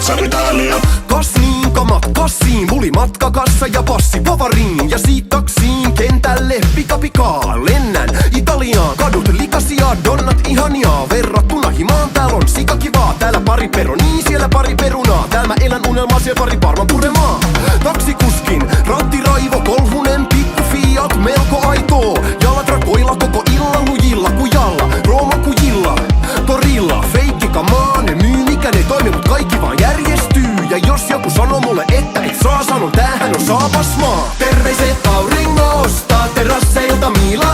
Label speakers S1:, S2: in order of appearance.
S1: Saksan Italia.
S2: Kas niin, kamat kassiin, muli matkakassa ja passi Bavariin. Ja siit taksiin kentälle pikapikaa lennän Italiaan. Kadut likasia, donnat ihania verrattuna himaan. Täällä on sikakivaa, täällä pari peroni, siellä pari perunaa. Täällä mä elän unelmaa, siellä pari parman puremaa. Taksikuskin, rattiraivo, kolhunen, pikku Fiat, melko aitoo. Jalat rakoilla koko illan lujilla kujalla, Rooma kujilla, torilla. Feikki kamaa, ne myy mikä ne toimi, mut kaikki vaan järjestyy. Ja jos joku sanoo mulle, että et saa, sanon tämähän on saapas maa. Terveiset auringosta, terasseilta Milan.